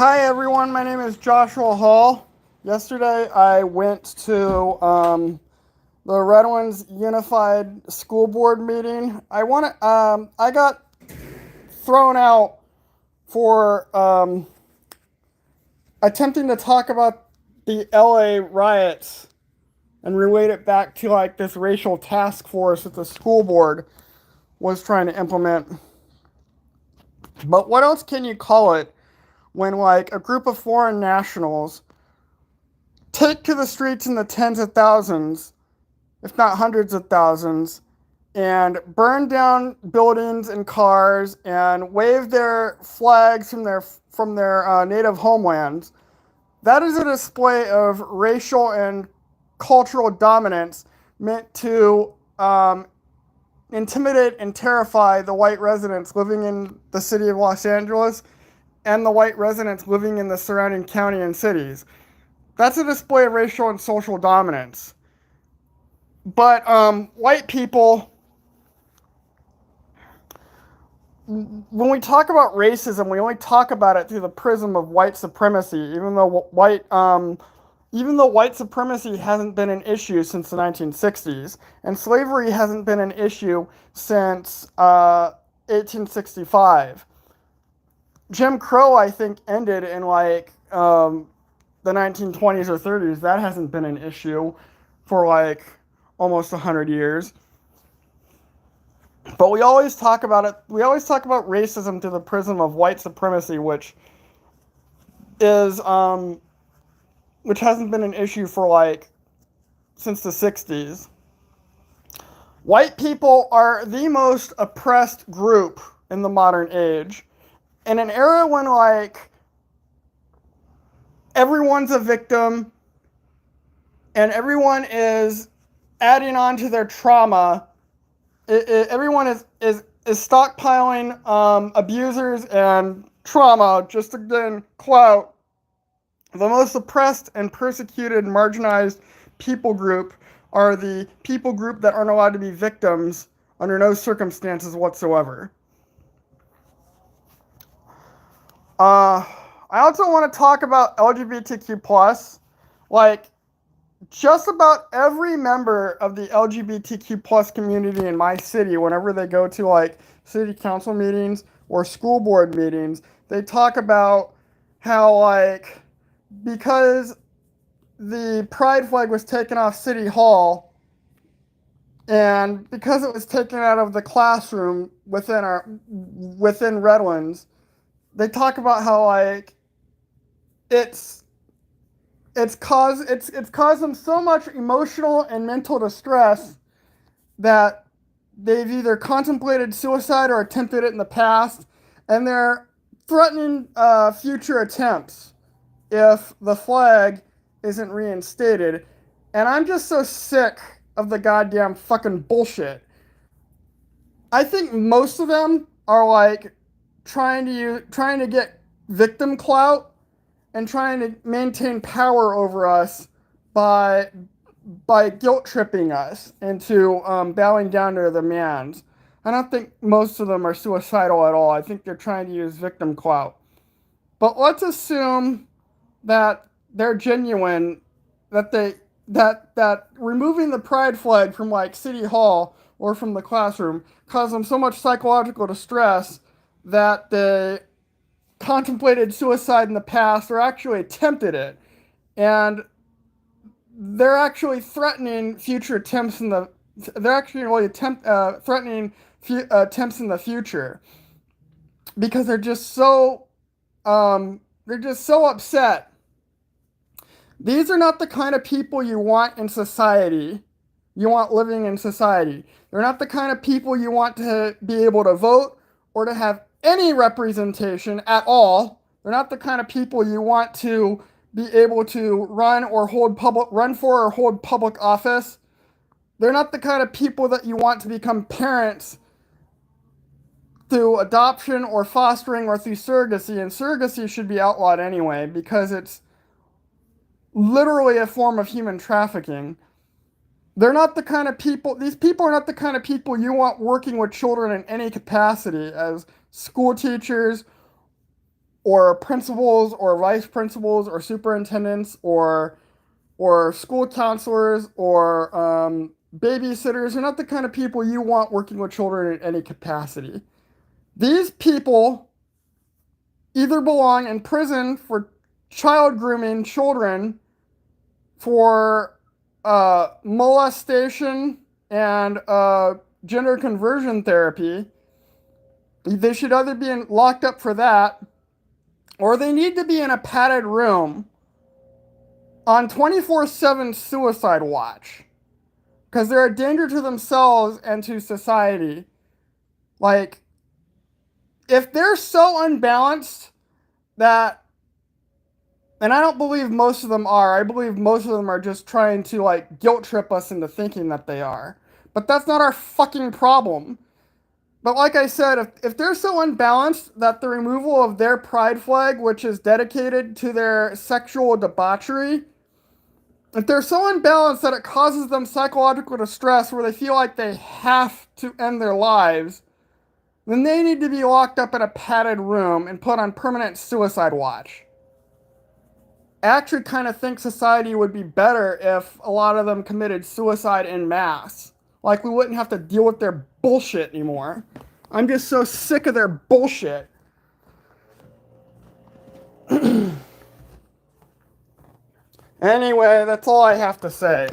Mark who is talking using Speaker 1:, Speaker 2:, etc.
Speaker 1: Hi everyone, my name is Joshua Hall. Yesterday I went to the Redlands Unified School Board meeting. I got thrown out for attempting to talk about the LA riots and relate it back to like this racial task force that the school board was trying to implement. But what else can you call it when like a group of foreign nationals take to the streets in the tens of thousands, if not hundreds of thousands, and burn down buildings and cars and wave their flags from their native homelands? That is a display of racial and cultural dominance meant to intimidate and terrify the white residents living in the city of Los Angeles and the white residents living in the surrounding county and cities. That's a display of racial and social dominance. But white people, when we talk about racism, we only talk about it through the prism of white supremacy, even though white supremacy hasn't been an issue since the 1960s, and slavery hasn't been an issue since 1865. Jim Crow, I think, ended in like the 1920s or 30s. That hasn't been an issue for like almost 100 years. But we always talk about it. We always talk about racism through the prism of white supremacy, is which hasn't been an issue for like since the 60s. White people are the most oppressed group in the modern age. In an era when like everyone's a victim and everyone is adding on to their trauma, everyone is stockpiling abusers and trauma just to gain clout. The most oppressed and persecuted and marginalized people group are the people group that aren't allowed to be victims under no circumstances whatsoever. I also want to talk about LGBTQ+. Like, just about every member of the LGBTQ+ community in my city, whenever they go to, like, city council meetings or school board meetings, they talk about how, like, because the pride flag was taken off City Hall, and because it was taken out of the classroom within Redlands, they talk about how like it's caused them so much emotional and mental distress that they've either contemplated suicide or attempted it in the past, and they're threatening future attempts if the flag isn't reinstated. And I'm just so sick of the goddamn fucking bullshit. I think most of them are like trying to get victim clout and trying to maintain power over us by guilt tripping us into bowing down to their demands. I don't think most of them are suicidal at all. I think they're trying to use victim clout. But let's assume that they're genuine, that removing the pride flag from like City Hall or from the classroom caused them so much psychological distress that they contemplated suicide in the past or actually attempted it. And they're actually threatening future attempts they're actually really threatening attempts in the future because they're just so upset. These are not the kind of people you want in society. You want living in society. They're not the kind of people you want to be able to vote or to have any representation at all. They're not the kind of people you want to be able to run for or hold public office. They're not the kind of people that you want to become parents through adoption or fostering or through surrogacy. And surrogacy should be outlawed anyway because it's literally a form of human trafficking. They're not the kind of people, these people are not the kind of people you want working with children in any capacity as school teachers or principals or vice principals or superintendents or school counselors or babysitters are not the kind of people you want working with children in any capacity. These people either belong in prison for child grooming children, for molestation and gender conversion therapy. They should either be locked up for that, or they need to be in a padded room on 24/7 suicide watch, because they're a danger to themselves and to society. Like, if they're so unbalanced that, and I don't believe most of them are, I believe most of them are just trying to like guilt trip us into thinking that they are. But that's not our fucking problem. But like I said, if they're so unbalanced that the removal of their pride flag, which is dedicated to their sexual debauchery, if they're so unbalanced that it causes them psychological distress where they feel like they have to end their lives, then they need to be locked up in a padded room and put on permanent suicide watch. I actually kind of think society would be better if a lot of them committed suicide en masse. Like, we wouldn't have to deal with their bullshit anymore. I'm just so sick of their bullshit. Anyway, that's all I have to say.